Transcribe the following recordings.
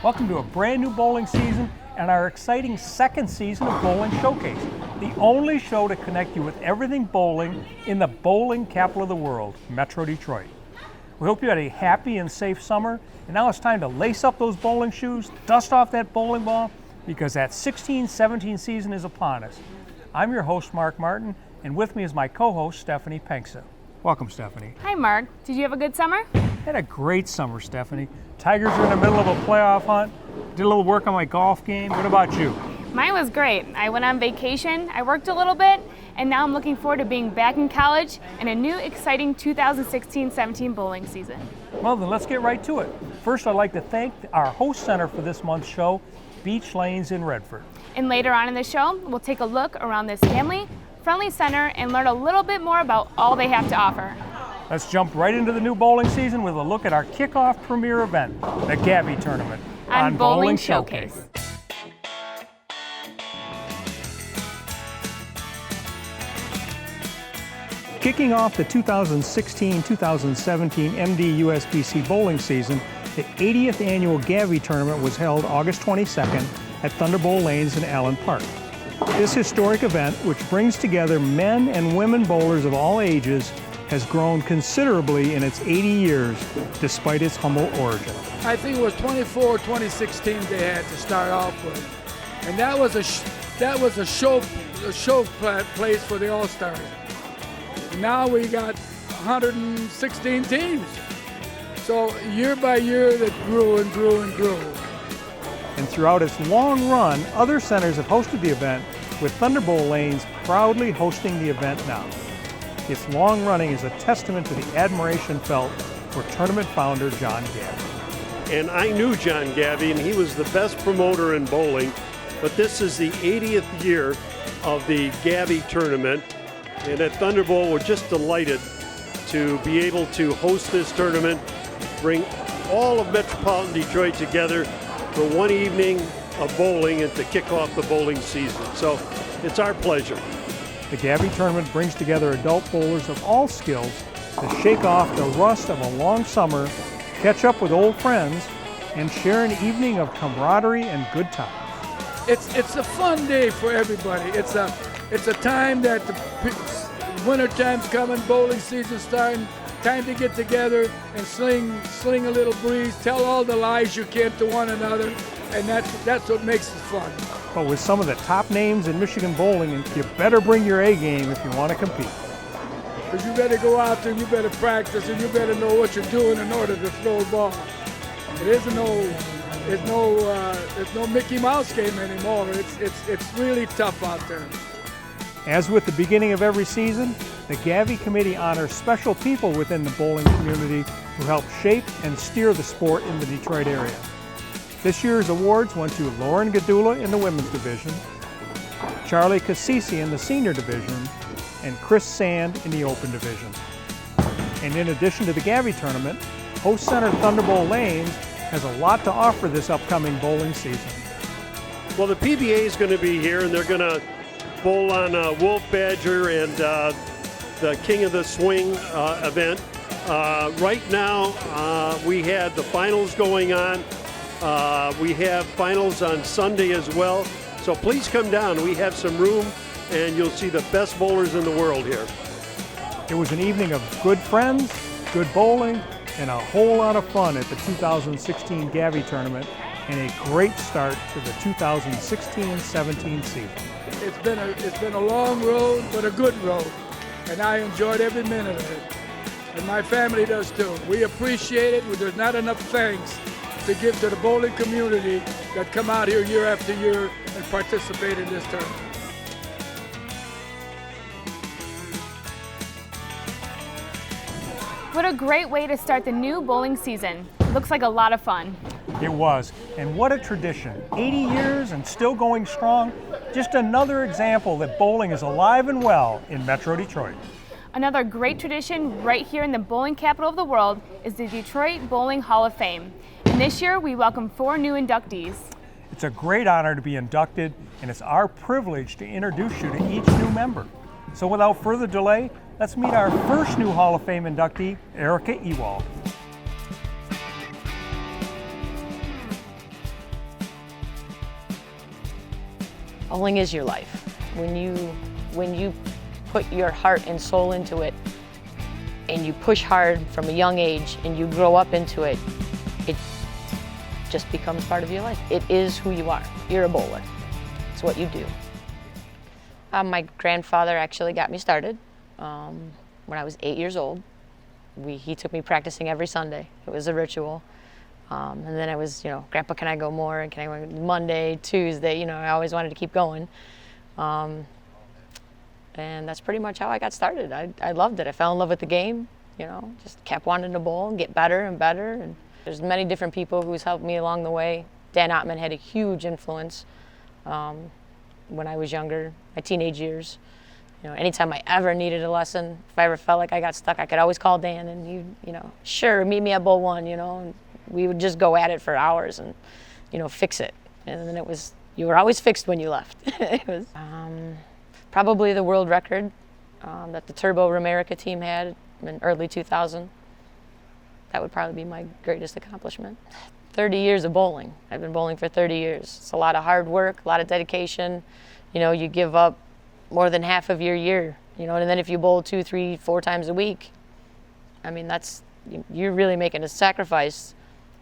Welcome to a brand new bowling season and our exciting second season of Bowling Showcase, the only show to connect you with everything bowling in the bowling capital of the world, Metro Detroit. We hope you had a happy and safe summer, and now it's time to lace up those bowling shoes, dust off that bowling ball, because that 16-17 season is upon us. I'm your host, Mark Martin, and with me is my co-host, Stephanie Penxa. Welcome, Stephanie. Hi, Mark. Did you have a good summer? Had a great summer, Stephanie. Tigers are in the middle of a playoff hunt. Did a little work on my golf game. What about you? Mine was great. I went on vacation, I worked a little bit, and now I'm looking forward to being back in college and a new exciting 2016-17 bowling season. Well, then let's get right to it. First, I'd like to thank our host center for this month's show, Beech Lanes in Redford. And later on in the show, we'll take a look around this family-friendly center and learn a little bit more about all they have to offer. Let's jump right into the new bowling season with a look at our kickoff premier event, the Gavie tournament, on Bowling Showcase. Kicking off the 2016-2017 MD USBC bowling season, the 80th annual Gavie tournament was held August 22nd at Thunderbolt Lanes in Allen Park. This historic event, which brings together men and women bowlers of all ages, has grown considerably in its 80 years, despite its humble origin. I think it was 24, 26 teams they had to start off with, and that was a show place for the All-Stars. Now we got 116 teams. So year by year, that grew and grew and grew. And throughout its long run, other centers have hosted the event, with Thunderbolt Lanes proudly hosting the event now. Its long running is a testament to the admiration felt for tournament founder John Gavie. And I knew John Gavie, and he was the best promoter in bowling, but this is the 80th year of the Gavie tournament, and at Thunderbolt we're just delighted to be able to host this tournament, bring all of metropolitan Detroit together for one evening of bowling and to kick off the bowling season. So it's our pleasure. The Gavie tournament brings together adult bowlers of all skills to shake off the rust of a long summer, catch up with old friends, and share an evening of camaraderie and good times. It's a fun day for everybody. It's a time that the winter time's coming, bowling season starting, time to get together and sling a little breeze, tell all the lies you can to one another, and that's what makes it fun. But with some of the top names in Michigan bowling, you better bring your A game if you want to compete. Because you better go out there, you better practice, and you better know what you're doing in order to throw a ball. There's no Mickey Mouse game anymore. It's really tough out there. As with the beginning of every season, the Gavie Committee honors special people within the bowling community who help shape and steer the sport in the Detroit area. This year's awards went to Lauren Gadula in the women's division, Charlie Cassisi in the senior division, and Chris Sand in the open division. And in addition to the Gavie tournament, host center Thunderbolt Lanes has a lot to offer this upcoming bowling season. Well, the PBA is going to be here, and they're going to bowl on Wolf Badger and the King of the Swing event. Right now, we had the finals going on. We have finals on Sunday as well. So please come down. We have some room, and you'll see the best bowlers in the world here. It was an evening of good friends, good bowling, and a whole lot of fun at the 2016 Gavie tournament, and a great start to the 2016-17 season. It's been a long road, but a good road, and I enjoyed every minute of it. And my family does too. We appreciate it. There's not enough thanks to give to the bowling community that come out here year after year and participate in this tournament. What a great way to start the new bowling season. Looks like a lot of fun. It was, and what a tradition. 80 years and still going strong. Just another example that bowling is alive and well in Metro Detroit. Another great tradition right here in the bowling capital of the world is the Detroit Bowling Hall of Fame. And this year we welcome 4 new inductees. It's a great honor to be inducted, and it's our privilege to introduce you to each new member. So without further delay, let's meet our first new Hall of Fame inductee, Erica Ewald. Bowling is your life. When you put your heart and soul into it, and you push hard from a young age, and you grow up into it, it just becomes part of your life. It is who you are. You're a bowler. It's what you do. My grandfather actually got me started when I was 8 years old. He took me practicing every Sunday. It was a ritual. And then I was, Grandpa, can I go more? And can I go Monday, Tuesday? I always wanted to keep going. And that's pretty much how I got started. I loved it. I fell in love with the game, just kept wanting to bowl and get better and better. And there's many different people who's helped me along the way. Dan Ottman had a huge influence when I was younger, my teenage years. Anytime I ever needed a lesson, if I ever felt like I got stuck, I could always call Dan and sure, meet me at bowl one, and we would just go at it for hours and, fix it. And then you were always fixed when you left. It was probably the world record that the Turbo Romerica team had in early 2000. That would probably be my greatest accomplishment. 30 years of bowling. I've been bowling for 30 years. It's a lot of hard work, a lot of dedication. You give up more than half of your year, and then if you bowl 2, 3, 4 times a week, you're really making a sacrifice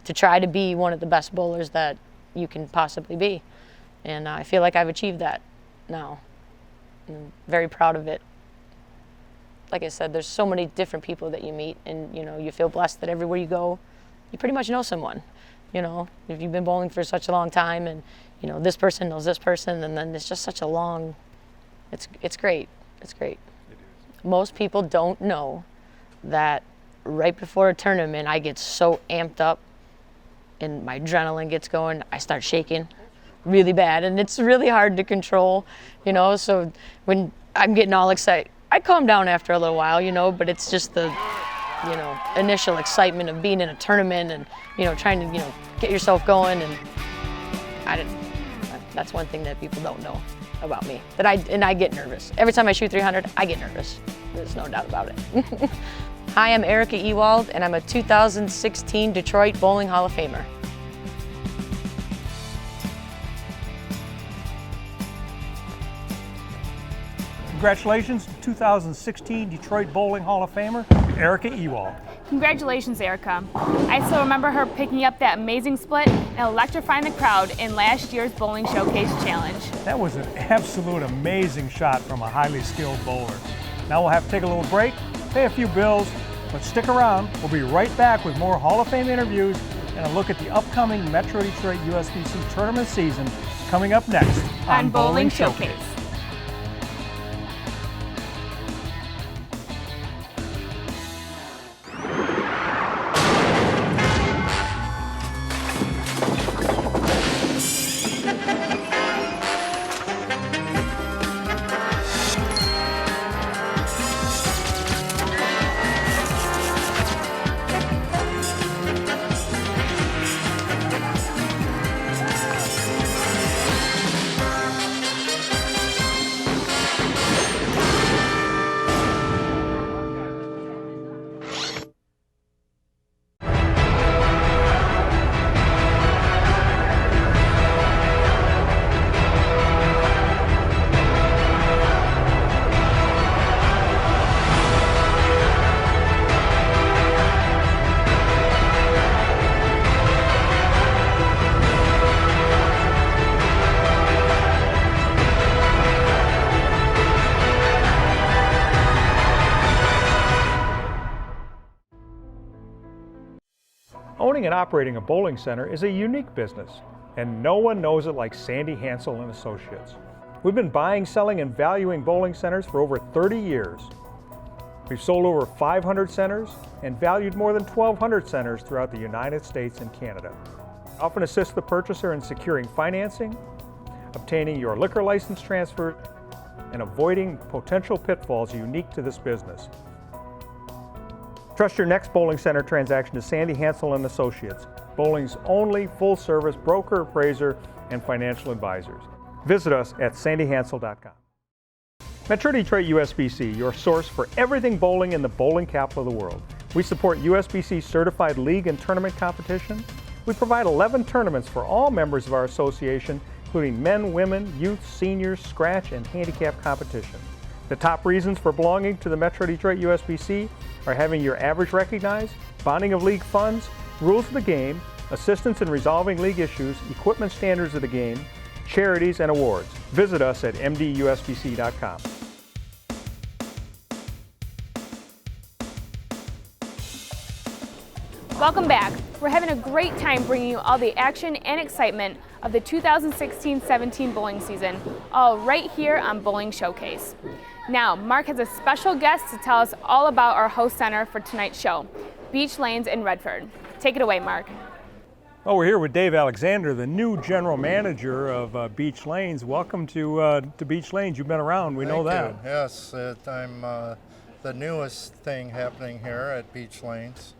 to try to be one of the best bowlers that you can possibly be. And I feel like I've achieved that now. I'm very proud of it. Like I said, there's so many different people that you meet, and you feel blessed that everywhere you go, you pretty much know someone. If you've been bowling for such a long time, and this person knows this person, and then it's just such a long. It's great. It's great. Most people don't know that right before a tournament, I get so amped up and my adrenaline gets going. I start shaking really bad, and it's really hard to control, so when I'm getting all excited, I calm down after a little while, but it's just the, initial excitement of being in a tournament and, trying to, get yourself going. And that's one thing that people don't know about me, that I get nervous. Every time I shoot 300, I get nervous. There's no doubt about it. Hi, I'm Erica Ewald, and I'm a 2016 Detroit Bowling Hall of Famer. Congratulations to 2016 Detroit Bowling Hall of Famer, Erica Ewald. Congratulations, Erica. I still remember her picking up that amazing split and electrifying the crowd in last year's Bowling Showcase Challenge. That was an absolute amazing shot from a highly skilled bowler. Now we'll have to take a little break, pay a few bills, but stick around. We'll be right back with more Hall of Fame interviews and a look at the upcoming Metro Detroit USBC tournament season coming up next on Bowling Showcase. Owning and operating a bowling center is a unique business, and no one knows it like Sandy Hansel and Associates. We've been buying, selling, and valuing bowling centers for over 30 years. We've sold over 500 centers and valued more than 1,200 centers throughout the United States and Canada. We often assist the purchaser in securing financing, obtaining your liquor license transfer, and avoiding potential pitfalls unique to this business. Trust your next bowling center transaction to Sandy Hansel and Associates, bowling's only full-service broker, appraiser, and financial advisors. Visit us at sandyhansel.com. Metro Detroit USBC, your source for everything bowling in the bowling capital of the world. We support USBC certified league and tournament competition. We provide 11 tournaments for all members of our association, including men, women, youth, seniors, scratch, and handicap competition. The top reasons for belonging to the Metro Detroit USBC are having your average recognized, bonding of league funds, rules of the game, assistance in resolving league issues, equipment standards of the game, charities, and awards. Visit us at mdusbc.com. Welcome back. We're having a great time bringing you all the action and excitement of the 2016-17 bowling season, all right here on Bowling Showcase. Now, Mark has a special guest to tell us all about our host center for tonight's show, Beech Lanes in Redford. Take it away, Mark. Oh, we're here with Dave Alexander, the new general manager of Beech Lanes. Welcome to Beech Lanes. You've been around, we know that. Thank you. Yes, I'm the newest thing happening here at Beech Lanes,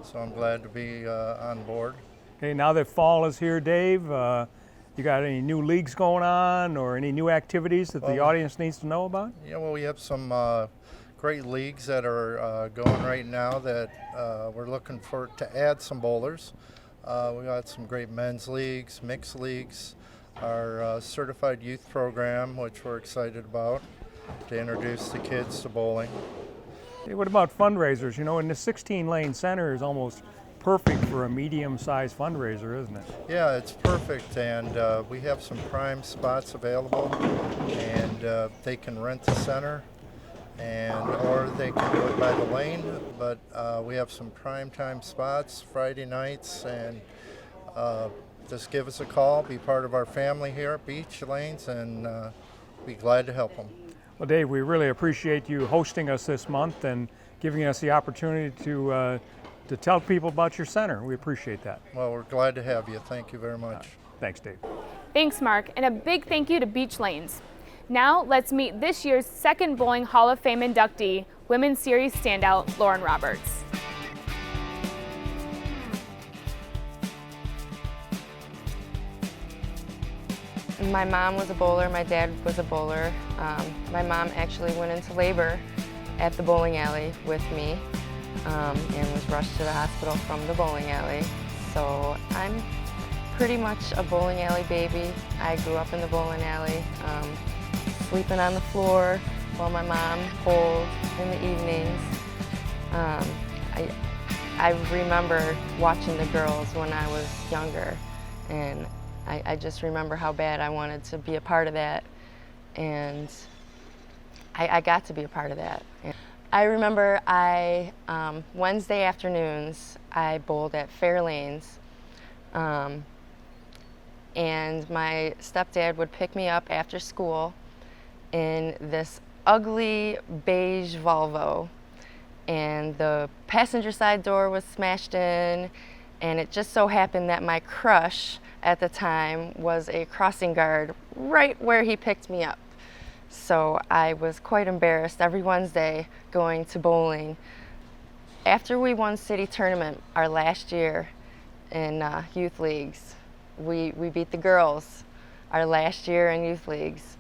so I'm glad to be on board. Okay, now that fall is here, Dave, you got any new leagues going on or any new activities that the audience needs to know about? Yeah, well, we have some great leagues that are going right now that we're looking for to add some bowlers. We got some great men's leagues, mixed leagues, our certified youth program, which we're excited about to introduce the kids to bowling. Hey, what about fundraisers? You know, and the 16-lane center is almost perfect for a medium-sized fundraiser, isn't it? Yeah, it's perfect, and we have some prime spots available, and they can rent the center, or they can do it by the lane, but we have some prime time spots Friday nights, and just give us a call, be part of our family here at Beech Lanes, and be glad to help them. Well, Dave, we really appreciate you hosting us this month and giving us the opportunity to tell people about your center. We appreciate that. Well, we're glad to have you. Thank you very much. Thanks, Dave. Thanks, Mark, and a big thank you to Beech Lanes. Now, let's meet this year's second Bowling Hall of Fame inductee, Women's Series standout, Lauren Roberts. My mom was a bowler, my dad was a bowler. My mom actually went into labor at the bowling alley with me and was rushed to the hospital from the bowling alley. So I'm pretty much a bowling alley baby. I grew up in the bowling alley, sleeping on the floor while my mom bowled in the evenings. I remember watching the girls when I was younger, and I just remember how bad I wanted to be a part of that, and I got to be a part of that. I remember Wednesday afternoons, I bowled at Fair Lanes, and my stepdad would pick me up after school in this ugly beige Volvo, and the passenger side door was smashed in, and it just so happened that my crush at the time was a crossing guard right where he picked me up. So I was quite embarrassed every Wednesday going to bowling. After we won city tournament our last year in youth leagues, we beat the girls our last year in youth leagues,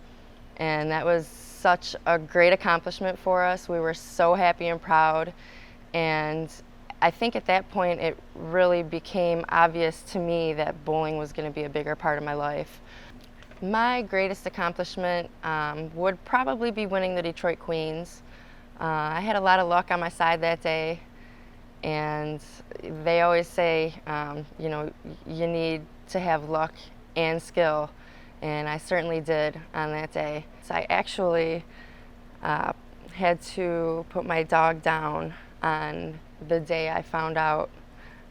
and that was such a great accomplishment for us. We were so happy and proud, and I think at that point it really became obvious to me that bowling was going to be a bigger part of my life. My greatest accomplishment would probably be winning the Detroit Queens. I had a lot of luck on my side that day, and they always say, you know, you need to have luck and skill, and I certainly did on that day. So I actually had to put my dog down on the day I found out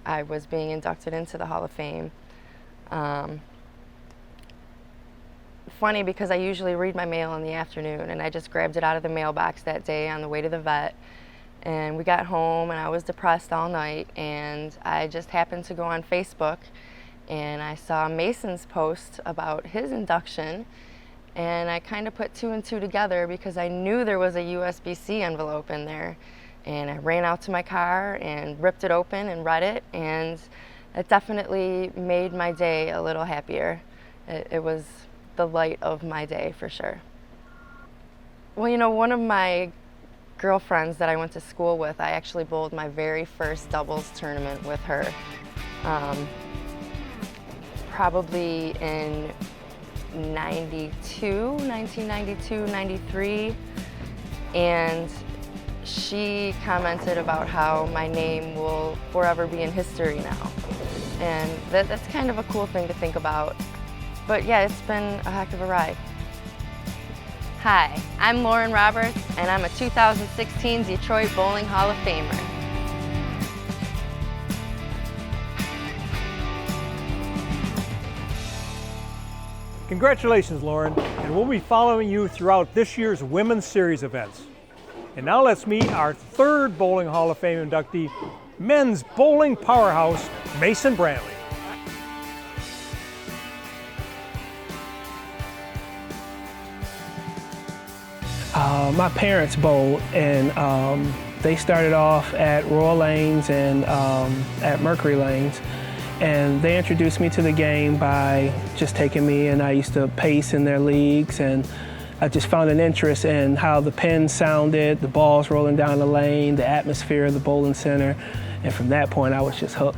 I was being inducted into the Hall of Fame. Funny, because I usually read my mail in the afternoon, and I just grabbed it out of the mailbox that day on the way to the vet, and we got home and I was depressed all night, and I just happened to go on Facebook and I saw Mason's post about his induction, and I kind of put two and two together because I knew there was a USBC envelope in there. And I ran out to my car and ripped it open and read it, and it definitely made my day a little happier. It was the light of my day for sure. Well, you know, one of my girlfriends that I went to school with, I actually bowled my very first doubles tournament with her. Probably in 1992, 93, and she commented about how my name will forever be in history now. And that's kind of a cool thing to think about. But yeah, it's been a heck of a ride. Hi, I'm Lauren Roberts, and I'm a 2016 Detroit Bowling Hall of Famer. Congratulations, Lauren, and we'll be following you throughout this year's Women's Series events. And now let's meet our third Bowling Hall of Fame inductee, men's bowling powerhouse, Mason Brantley. My parents bowled, and they started off at Royal Lanes and at Mercury Lanes. And they introduced me to the game by just taking me, and I used to pace in their leagues, and I just found an interest in how the pins sounded, the balls rolling down the lane, the atmosphere of the bowling center, and from that point I was just hooked.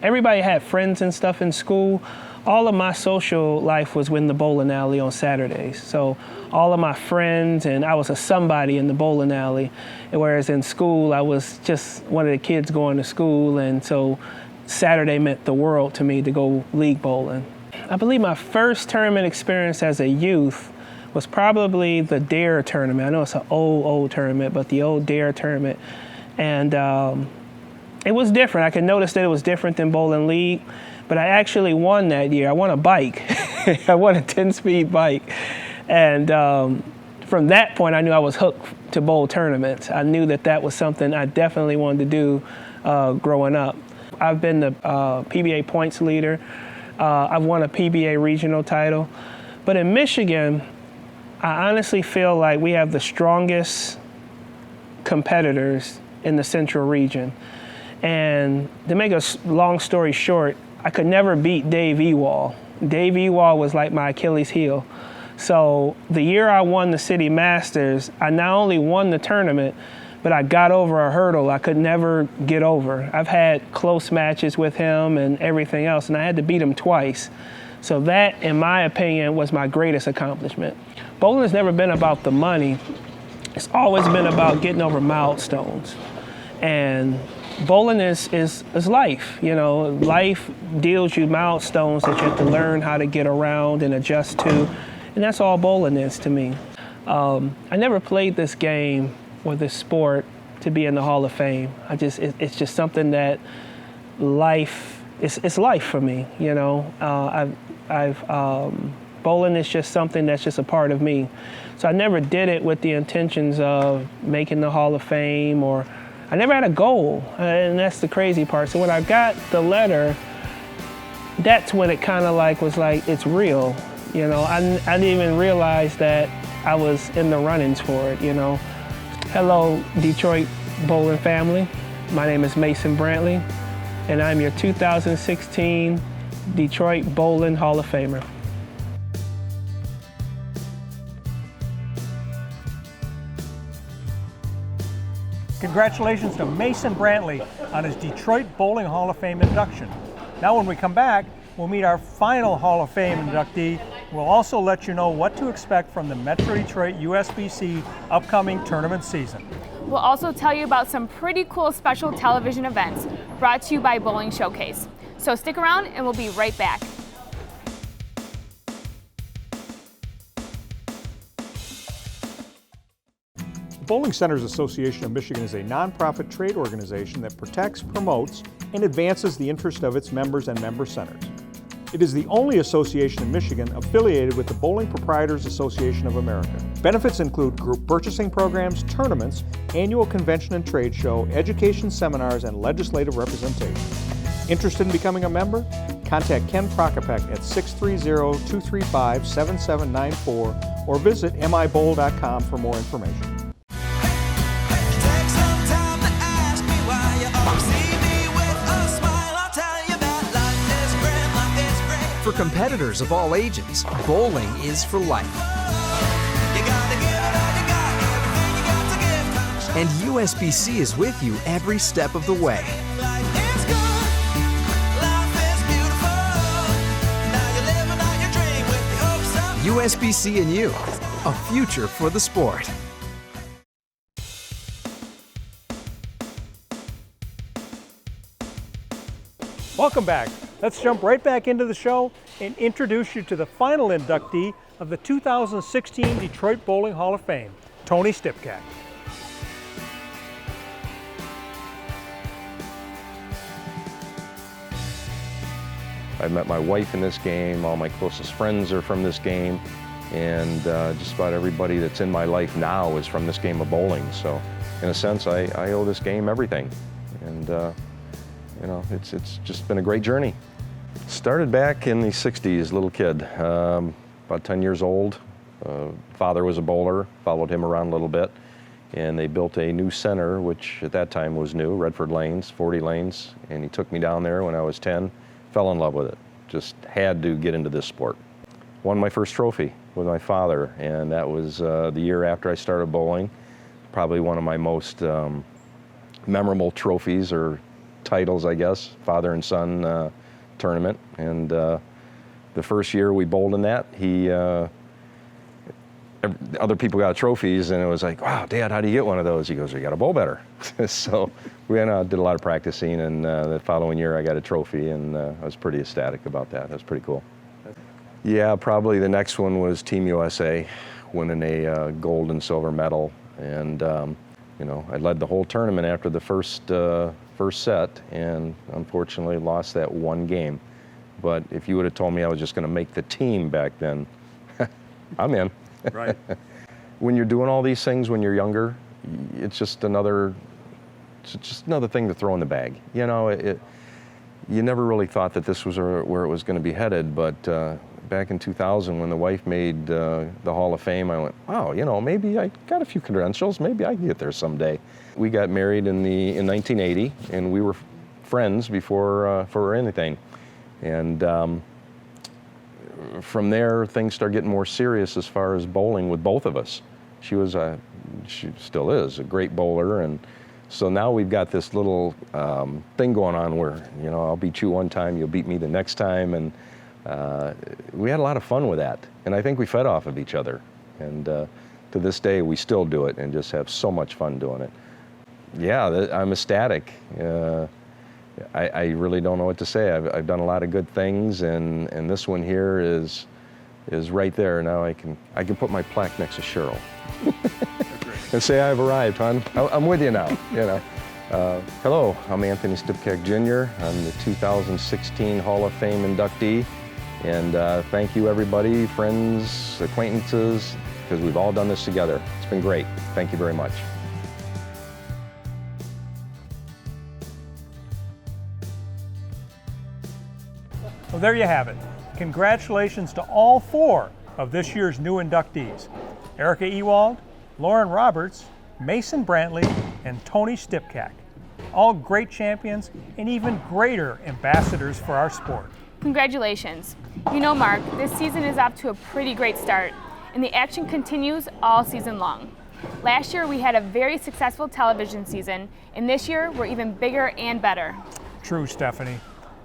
Everybody had friends and stuff in school. All of my social life was in the bowling alley on Saturdays. So all of my friends, and I was a somebody in the bowling alley, whereas in school I was just one of the kids going to school, and so Saturday meant the world to me to go league bowling. I believe my first tournament experience as a youth was probably the Dare tournament. I know it's an old tournament, but the old Dare tournament. And it was different. I could notice that it was different than bowling league, but I actually won that year. I won a bike. I won a 10-speed bike. And from that point, I knew I was hooked to bowl tournaments. I knew that that was something I definitely wanted to do growing up. I've been the PBA points leader. I've won a PBA regional title. But in Michigan, I honestly feel like we have the strongest competitors in the central region. And to make a long story short, I could never beat Dave Ewald. Dave Ewald was like my Achilles heel. So the year I won the City Masters, I not only won the tournament, but I got over a hurdle I could never get over. I've had close matches with him and everything else, and I had to beat him twice. So that, in my opinion, was my greatest accomplishment. Bowling has never been about the money. It's always been about getting over milestones. And bowling is life. You know, life deals you milestones that you have to learn how to get around and adjust to, and that's all bowling is to me. I never played this game or this sport to be in the Hall of Fame. It's just something that it's life for me, you know. Bowling is just something that's just a part of me. So I never did it with the intentions of making the Hall of Fame, or I never had a goal, and that's the crazy part. So when I got the letter, that's when it kind of was like, it's real, you know. I didn't even realize that I was in the runnings for it, you know. Hello, Detroit bowling family. My name is Mason Brantley, and I'm your 2016 Detroit Bowling Hall of Famer. Congratulations to Mason Brantley on his Detroit Bowling Hall of Fame induction. Now when we come back, we'll meet our final Hall of Fame inductee. We'll also let you know what to expect from the Metro Detroit USBC upcoming tournament season. We'll also tell you about some pretty cool special television events brought to you by Bowling Showcase. So stick around and we'll be right back. The Bowling Centers Association of Michigan is a nonprofit trade organization that protects, promotes, and advances the interest of its members and member centers. It is the only association in Michigan affiliated with the Bowling Proprietors Association of America. Benefits include group purchasing programs, tournaments, annual convention and trade show, education seminars, and legislative representation. Interested in becoming a member? Contact Ken Prokopek at 630-235-7794 or visit mibowl.com for more information. For competitors of all ages, bowling is for life. And USBC is with you every step of the way. USBC and you, a future for the sport. Welcome back. Let's jump right back into the show and introduce you to the final inductee of the 2016 Detroit Bowling Hall of Fame, Tony Stepcake. I met my wife in this game, all my closest friends are from this game, and just about everybody that's in my life now is from this game of bowling. So in a sense, I owe this game everything. And you know, it's just been a great journey. Started back in the 60s, little kid, about 10 years old. Father was a bowler, followed him around a little bit, and they built a new center, which at that time was new, Redford lanes, 40 lanes, and he took me down there when I was 10, fell in love with it. Just had to get into this sport. Won my first trophy with my father, and that was the year after I started bowling. Probably one of my most memorable trophies or titles, I guess, father and son tournament. And the first year we bowled in that, other people got trophies, and it was like, wow, Dad, how do you get one of those? He goes, you got to bowl better. So we did a lot of practicing, and the following year I got a trophy, and I was pretty ecstatic about that. That was pretty cool. Yeah, probably the next one was Team USA, winning a gold and silver medal. And you know, I led the whole tournament after the first set, and unfortunately lost that one game. But if you would have told me I was just going to make the team back then, I'm in. Right. When you're doing all these things when you're younger, it's just another thing to throw in the bag. You know, you never really thought that this was where it was going to be headed, but back in 2000 when the wife made the Hall of Fame, I went, wow, you know, maybe I got a few credentials, maybe I can get there someday. We got married in 1980, and we were friends before for anything. And from there, things started getting more serious as far as bowling with both of us. She still is a great bowler, and so now we've got this little thing going on where, you know, I'll beat you one time, you'll beat me the next time, and we had a lot of fun with that. And I think we fed off of each other. And to this day, we still do it and just have so much fun doing it. Yeah, I'm ecstatic. I really don't know what to say. I've done a lot of good things, and this one here is right there. Now I can put my plaque next to Cheryl and say I've arrived, hon. I'm with you now. You know. Hello, I'm Anthony Stepcake Jr. I'm the 2016 Hall of Fame inductee, and thank you everybody, friends, acquaintances, because we've all done this together. It's been great. Thank you very much. Well, there you have it. Congratulations to all 4 of this year's new inductees: Erica Ewald, Lauren Roberts, Mason Brantley, and Tony Stepcake. All great champions and even greater ambassadors for our sport. Congratulations. You know, Mark, this season is off to a pretty great start, and the action continues all season long. Last year we had a very successful television season, and this year we're even bigger and better. True, Stephanie.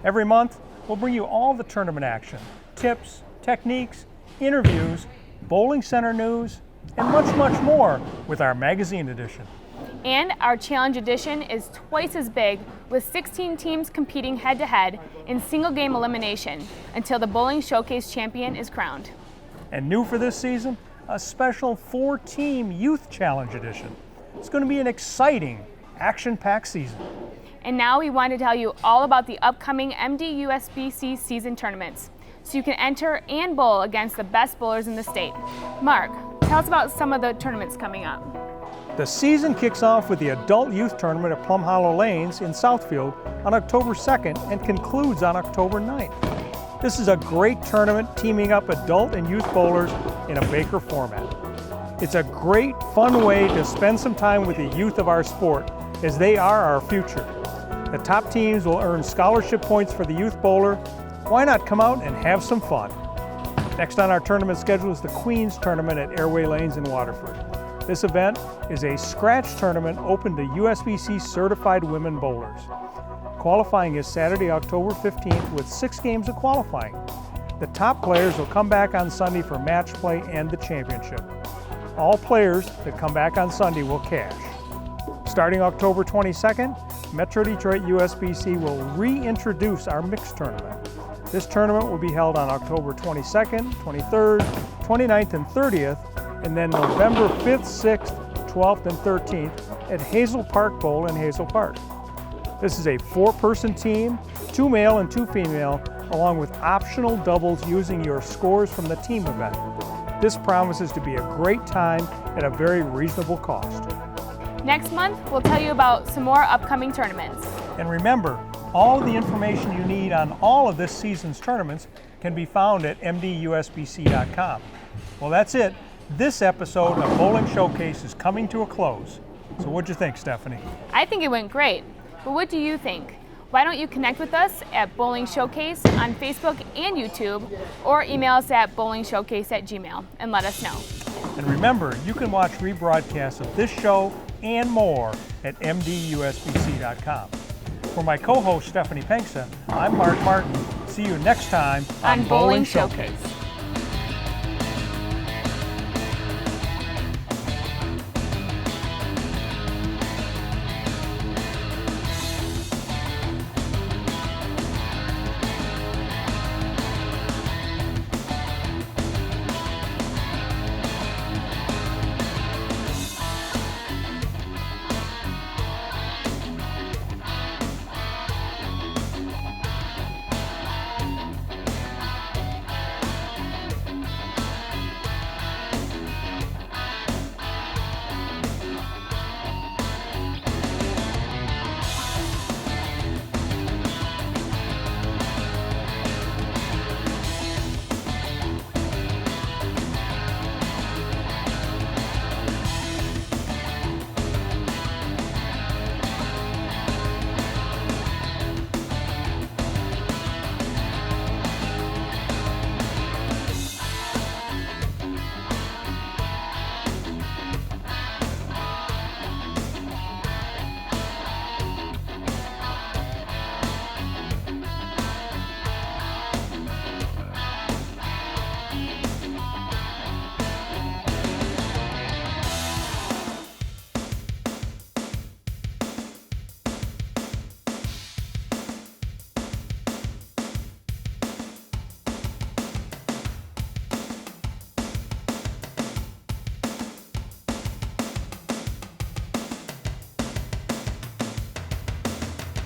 Every month, we'll bring you all the tournament action, tips, techniques, interviews, bowling center news, and much, much more with our magazine edition. And our challenge edition is twice as big, with 16 teams competing head-to-head in single game elimination until the Bowling Showcase champion is crowned. And new for this season, a special 4-team youth challenge edition. It's going to be an exciting, action-packed season. And now we want to tell you all about the upcoming MD-USBC season tournaments, so you can enter and bowl against the best bowlers in the state. Mark, tell us about some of the tournaments coming up. The season kicks off with the Adult Youth Tournament at Plum Hollow Lanes in Southfield on October 2nd and concludes on October 9th. This is a great tournament teaming up adult and youth bowlers in a Baker format. It's a great, fun way to spend some time with the youth of our sport, as they are our future. The top teams will earn scholarship points for the youth bowler. Why not come out and have some fun? Next on our tournament schedule is the Queens Tournament at Airway Lanes in Waterford. This event is a scratch tournament open to USBC certified women bowlers. Qualifying is Saturday, October 15th with 6 games of qualifying. The top players will come back on Sunday for match play and the championship. All players that come back on Sunday will cash. Starting October 22nd, Metro Detroit USBC will reintroduce our mixed tournament. This tournament will be held on October 22nd, 23rd, 29th, and 30th, and then November 5th, 6th, 12th, and 13th at Hazel Park Bowl in Hazel Park. This is a 4-person team, 2 male and 2 female, along with optional doubles using your scores from the team event. This promises to be a great time at a very reasonable cost. Next month, we'll tell you about some more upcoming tournaments. And remember, all of the information you need on all of this season's tournaments can be found at mdusbc.com. Well, that's it. This episode of Bowling Showcase is coming to a close. So what'd you think, Stephanie? I think it went great, but what do you think? Why don't you connect with us at Bowling Showcase on Facebook and YouTube, or email us at bowlingshowcase@gmail.com and let us know. And remember, you can watch rebroadcasts of this show and more at mdusbc.com. For my co-host Stephanie Penxa, I'm Mark Martin. See you next time on Bowling Showcase.